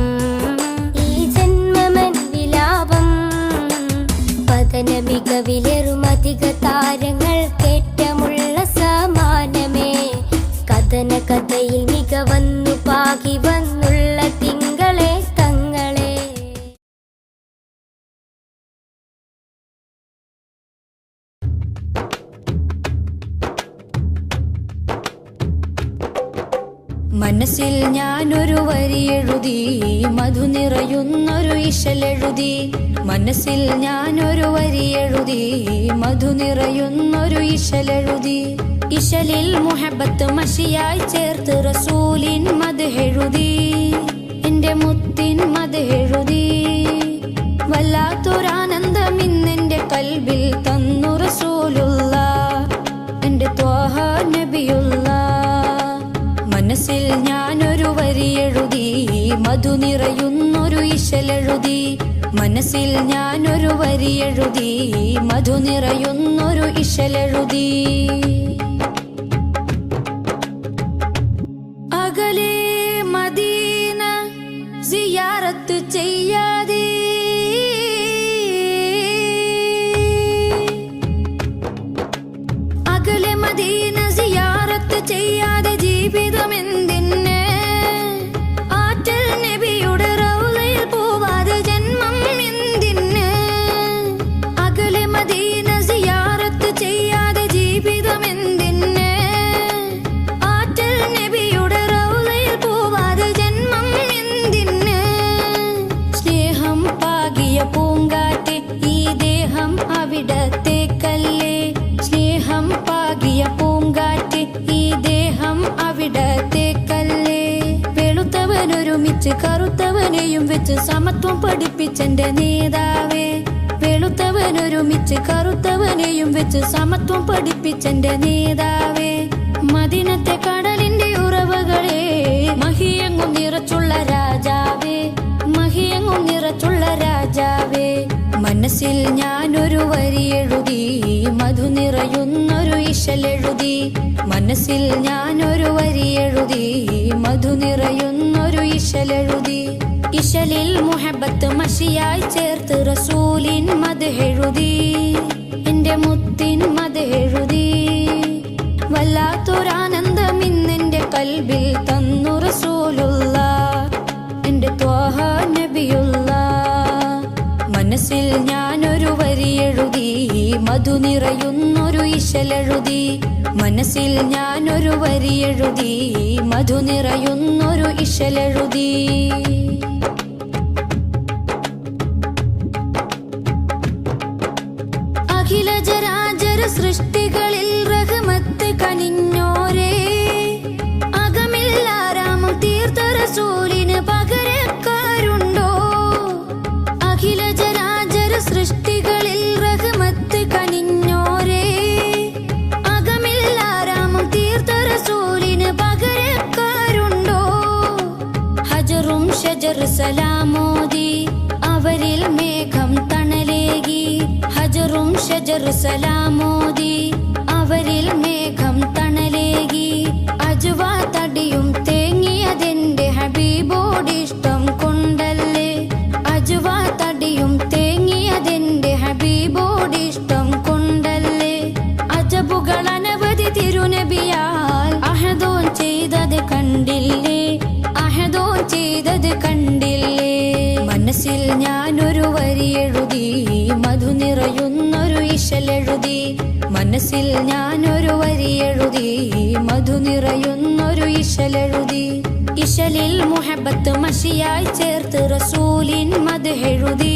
ഈ ജന്മമൻ വിലാപം പതന മികവിലെറുമധിക താരങ്ങൾ കേറ്റമുള്ള സമാനമേ കഥന കഥയിൽ മികവന്നു പാകി വന്നുള്ള തിങ്കളെ തങ്ങളെ മനസ്സിൽ ഞാനൊരു വരി എഴുതി മധു നിറയുന്നൊരു ഇശലെഴുതി മനസ്സിൽ ഞാനൊരു വരി എഴുതി മധു നിറയുന്നൊരു ഇശലെഴുതി ഇശലിൽ മുഹബത്ത് മഷിയായി ചേർത്ത് റസൂലിൻ മദ്ഹെഴുതി എന്റെ മുത്തിൻ മദ്ഹെഴുതി വല്ലാത്തൊരാനന്ദം ഇന്നെന്റെ കൽബിൽ തന്നു റസൂലുള്ള എന്റെ ത്വാഹ നബിയുള്ള മനസ്സിൽ ഞാനൊരു വരി എഴുതി മധു നിറയുന്നൊരു ഇശലെഴുതി മനസ്സിൽ ഞാനൊരു വരി എഴുതി മധു നിറയുന്നൊരു ഇശലെഴുതി അകലെ മദീന സിയാറത്ത് ചെയ്യാതെ അകലെ മദീന സിയാറത്ത് ചെയ്യാതെ ജീവിതമെന്തിന് ആറ്റൽ നബിയുടെ റൗളയിൽ പോവാതെ ജന്മം എന്തിന് അകലെ മദീന സിയാറത്ത് ചെയ്യാതെ ജീവിതമെന്തിന് ആറ്റൽ നബിയുടെ റൗളയിൽ പോവാതെ ജന്മം എന്തിന് സ്നേഹം പാകിയ പൂങ്കാറ്റ് ഈ ദേഹം അവിടത്തേക്കല്ലേ സ്നേഹം പാകിയ പൂങ്കാറ്റ് ഈ ദേഹം അവിടത്തേക്കല്ലേ വെളുത്തവനൊരുമിച്ച് കറുത്തവനെയും വെച്ച് സമത്വം പഠിപ്പിച്ചെന്റെ നേതാവേ വെളുത്തവനൊരുമിച്ച് കറുത്തവനെയും വെച്ച് സമത്വം പഠിപ്പിച്ചെന്റെ നേതാവേ മദീനത്തെ കടലിന്റെ ഉറവകളെ മഹിയെങ്ങും നിറച്ചുള്ള രാജാവേ മഹിയെങ്ങും നിറച്ചുള്ള രാജാവേ മനസ്സിൽ ഞാനൊരു വരി എഴുതി മധു നിറയുന്നൊരു ഇശലെഴുതി മനസ്സിൽ ഞാനൊരു വരി എഴുതി മധു നിറയുന്നൊരു ഇശലെഴുതി ഇശലിൽ മുഹബത്ത് മഷിയായി ചേർത്ത് റസൂലിൻ മദ്ഹെഴുതി എന്റെ മുത്തിൻ മദ്ഹെഴുതി വല്ലാത്തൊരാനന്ദം ഇന്നെന്റെ കൽബിൽ തന്നു റസൂലുള്ള എന്റെ ത്വാഹ നബിയുള്ള മനസ്സിൽ ഞാനൊരു വരി എഴുതി മധു നിറയുന്നൊരു ഇശലെഴുതി മനസ്സിൽ ഞാനൊരു വരി എഴുതി മധു നിറയുന്നൊരു ഇശലെഴുതി അഖില ജരാചര സൃഷ്ടികളിൽ റഹ്മത്ത് കനിഞ്ഞോരേ അകമില്ലാരാമം തീർത്ത റസൂലിന് പകരക്കാരുണ്ടോ അഖില ജരാചര സൃഷ്ടികളിൽ റഹ്മത്ത് കനിഞ്ഞോരേ അകമില്ലാരാമം തീർത്ത റസൂലിന് പകരക്കാരുണ്ടോ ഹജറും ഷജർ സലാമോദി അവരിൽ മേഘം തണലേകി ഹജറും ഷജർ സലാമോദി അവരിൽ മേഘം തണലേകി അജ്വാ തടിയും തേങ്ങിയതെന്റെ ഹബീബോടിഷ്ടം കൊണ്ടല്ലേ അജ്വാ തടിയും തേങ്ങിയതെന്റെ ഹബീബോടിഷ്ടം കൊണ്ടല്ലേ അജബുകൾ അനവധി തിരുനബിയാൽ അഹദോൻ ചെയ്തത് കണ്ടില്ലേ അഹദോൻ ചെയ്തത് കണ്ടില്ലേ മനസ്സിൽ ഞാനൊരു വരി എഴുതി മധു നിറയുന്നൊരു ഇശലെഴുതി മനസ്സിൽ ഞാനൊരു വരി എഴുതി മധു നിറയുന്നൊരു ഇശലെഴുതി ഇശലിൽ മുഹബത്ത് മഷിയായി ചേർത്ത് റസൂലിൻ മദ്ഹെഴുതി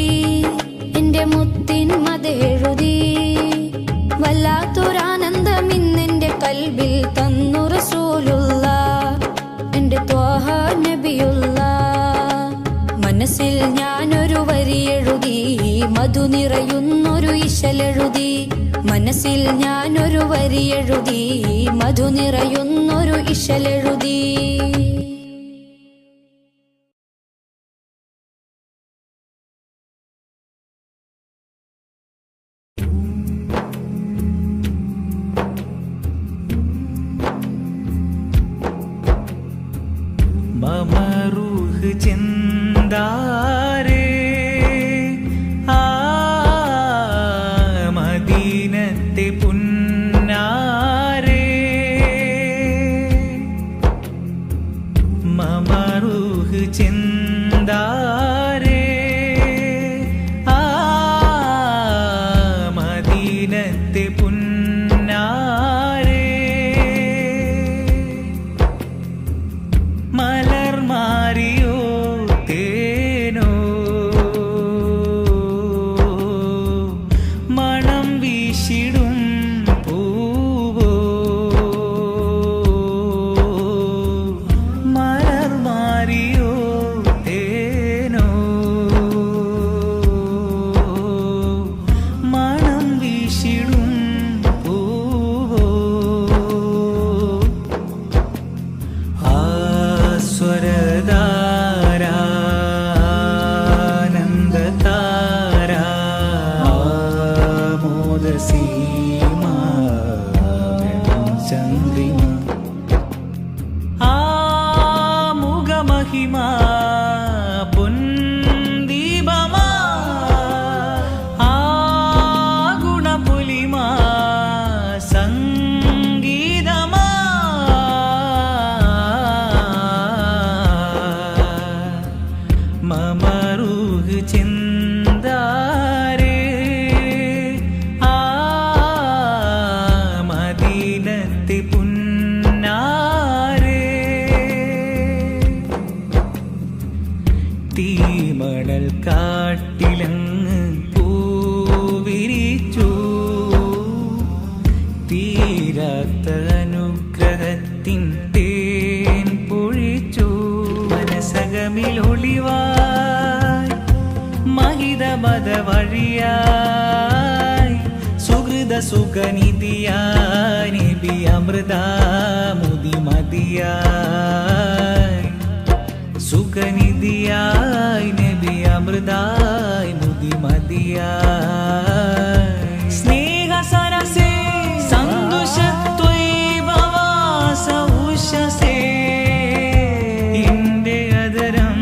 എന്റെ മുത്തിൻ മദ്ഹെഴുതി വല്ലാത്തൊരാനന്ദം ഇന്നെന്റെ കൽബിൽ തന്നു റസൂലുള്ള എന്റെ ത്വാഹ നബിയുള്ള മനസ്സിൽ ഞാനൊരു വരി എഴുതി മധു നിറയുന്നൊരു ഇശലെഴുതി മനസ്സിൽ ഞാനൊരു വരി എഴുതി മധു നിറയുന്നൊരു ഇശലെഴുതി മമറൂഹ് ചെന്താരേ മദീനത്തെ പുന്നാരേ മമറൂഹ് ചെന്താരേ മദീനത്തെ പുന്നാരേ മലർ മാറിയോ തേനോ മണം വീശിടും പൂവോ മലർ മാറിയോ തേനോ മണം വീശിടും പൂവോ സ്വരധാരാനന്ദതാരാ മോദസീമ ചന്ദ്രിമ മുഖമഹിമ പൊൻദീപമ ഗുണപുലിമ സംഗീതമ മമറൂഹ് ചെന്താരേ മദീനത്തെ പുന്നാരേ തീമണൽ കാട്ടിലങ്ങ് പൂവിരിച്ചു തീരാത്ത അനുഗ്രഹത്തിൻ തേൻ പൊഴിച്ചു മനസകമിലൊളിവായി മഹിതമത വഴിയായി സുഹൃത സുഖനിധിയായി നബി അമൃതാമുതി മതിയായി സുഖനിധിയായി നബി അമൃതായി മുതി മതിയായി സ്നേഹ സരസേ സന്തോഷത്വൈവവാസ ഉഷസേ എന്റെ അതരം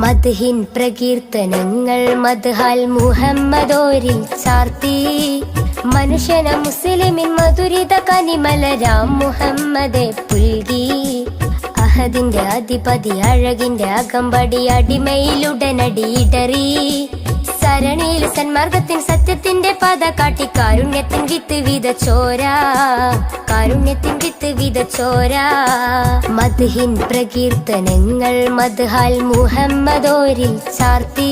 മദ്ഹിൻ പ്രകീർത്തനങ്ങൾ മദ്ഹാൽ മുഹമ്മദോരിൽ ചാർത്തി മനുഷ്യന മുസ്ലിമിൻ മധുരിത കനിമലരാം മുഹമ്മദെ പുൽകി അഹദിന്റെ അധിപതി അഴകിന്റെ അകമ്പടി അടിമയിലുടനടി ഇടറി സരണിയിൽ സന്മാർഗത്തിൻ സത്യത്തിന്റെ പാത കാട്ടി കാരുണ്യത്തിൻ വിത്ത് വിതച്ചോരാ കാരുണ്യത്തിൻ വിത്ത് വിതച്ചോരാ മദ്ഹിൻ പ്രകീർത്തനങ്ങൾ മദ്ഹാൽ മുഹമ്മദോരിൽ ചാർത്തി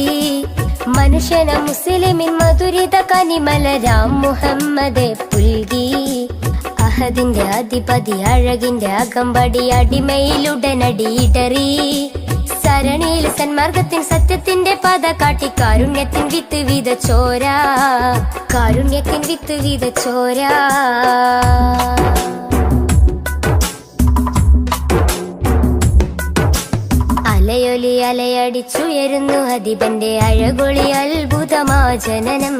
മനുഷ്യന മുസ്ലിമിൻ മധുരിത കനിമലരാം മുഹമ്മദെ പുൽകി അഹദിന്റെ അധിപതി അഴകിന്റെ അകമ്പടി അടിമയിലുടനടി ഇടറി സരണിയിൽ സന്മാർഗത്തിൻ സത്യത്തിന്റെ പാത കാട്ടി കാരുണ്യത്തിൻ വിത്ത് വിതച്ചോരാ കാരുണ്യത്തിൻ വിത്ത് വിതച്ചോരാ അലയൊലി അലയടിച്ചുയരുന്നു അധിപന്റെ അഴകൊളി അത്ഭുതമാ ജനനം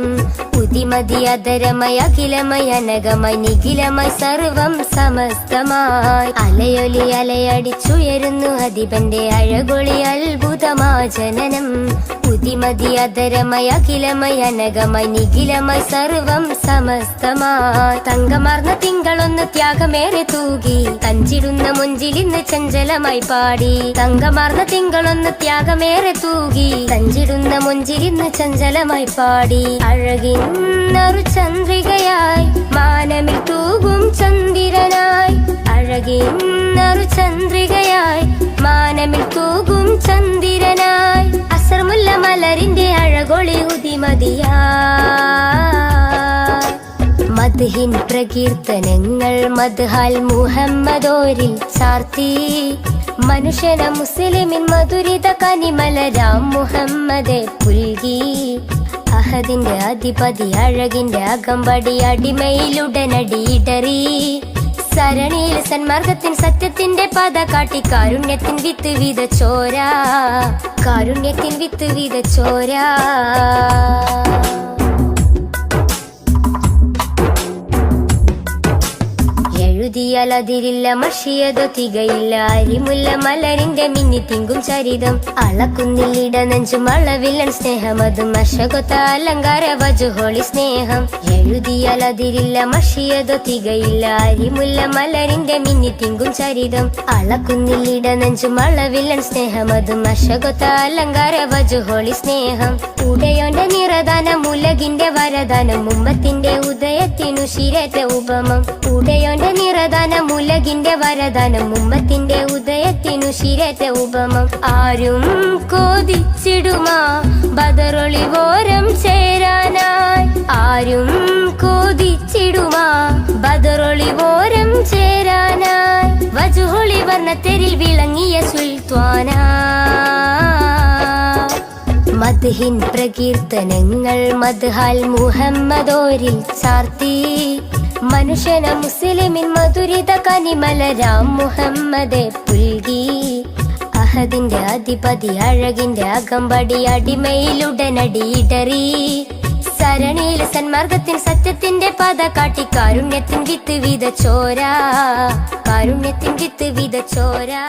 ഉതിമതി അധരമയ അഖിലമയ അനകമയ നിഖിലമയ സർവം സമസ്തമായി അലയൊലി അലയടിച്ചുയരുന്നു അധിപന്റെ അഴകൊളി അത്ഭുതമാ ജനനം ഉതിമതി അധരമയ അഖിലമയ അനകമയ നിഖിലമയ സർവം സമസ്തമായി തങ്കമാർന്ന തിങ്കളൊന്ന് ത്യാഗമേറെ തൂകി തഞ്ചിടുന്ന മുഞ്ചിലിന്ന് ചഞ്ചലമായി പാടി തങ്കമാർന്ന തിങ്കളൊന്ന് ത്യാഗമേറെ തൂകി തഞ്ചിടുന്ന മുഞ്ചിലിന്ന് ചഞ്ചലമായി പാടി അഴകിന്നൊരു ചന്ദ്രികയായി മാനമിൽ തൂകും ചന്ദ്രനായി അഴകിന്നൊരു ചന്ദ്രികയായി മാനമിൽ തൂകും ചന്ദ്രനായി അസർമുല്ല മലരിന്റെ അഴകൊളി ഉദിമതിയാ മദ്ഹിൻ പ്രകീർത്തനങ്ങൾ മദ്ഹാൽ മുഹമ്മദോരിൽ ചാർത്തി മനുഷ്യന മുസ്ലിമിൻ മധുരിത കനിമലരാം മുഹമ്മദെ പുൽകി അഹദിന്റെ അധിപതി അഴകിന്റെ അകമ്പടി അടിമയിലുടനടി ഇടറി സരണിയിൽ സന്മാർഗത്തിൻ സത്യത്തിന്റെ പാത കാട്ടി കാരുണ്യത്തിൻ വിത്ത് വിതച്ചോരാ കാരുണ്യത്തിൻ വിത്ത് വിതച്ചോരാ എഴുതിയാൽ അതിരില്ല മഷിയതോ തികയില്ല അരിമുല്ല മലരിന്റെ മിന്നി തിങ്കും ചരിതം അളക്കുന്നില്ലിട നെഞ്ചും അളവില്ലൻ സ്നേഹമതും അശകൊത്ത അലങ്കാര വജുഹോളി സ്നേഹം എഴുതിയാൽ അതിരില്ല മഷിയതോ തികയില്ല അരിമുല്ല മലരിന്റെ മിന്നി തിങ്കും ചരിതം അളക്കുന്നില്ലിട നെഞ്ചും അളവില്ലൻ സ്നേഹമതും അശകൊത്ത അലങ്കാര വജുഹോളി സ്നേഹം ഉടയോന്റെ നിറദാനം ഉലകിന്റെ വരദാനം ഉമ്മത്തിന്റെ ഉദയത്തിനു ശിരേറ്റ ഉപമം ഉടയോന്റെ നിറദാനം ഉലകിന്റെ വരദാനം ഉമ്മത്തിന്റെ ഉദയത്തിനു ശിരേറ്റ ഉപമം ആരും കോതിച്ചിടുമാ ബദറൊളിവോരം ചേരാനായി ആരും കോതിച്ചിടുമാ ബദറൊളിവോരം ചേരാനായി വജുഹൊളി വർണ്ണത്തെരിൽ വിളങ്ങിയ സുൽത്താനാ മദ്ഹിൻ പ്രകീർത്തനങ്ങൾ മദ്ഹാൽ മുഹമ്മദോരിൽ ചാർത്തി മനുഷ്യന മുസ്ലിമിൻ മധുരിത കനിമലരാം മുഹമ്മദെ പുൽകി അഹദിന്റെ അധിപതി അഴകിന്റെ അകമ്പടി അടിമയിലുടനടി ഇടറി സരണിയിൽ സന്മാർഗത്തിൻ സത്യത്തിന്റെ പാത കാട്ടി കാരുണ്യത്തിൻ വിത്ത് വിതച്ചോരാ കാരുണ്യത്തിൻ വിത്ത് വിതച്ചോരാ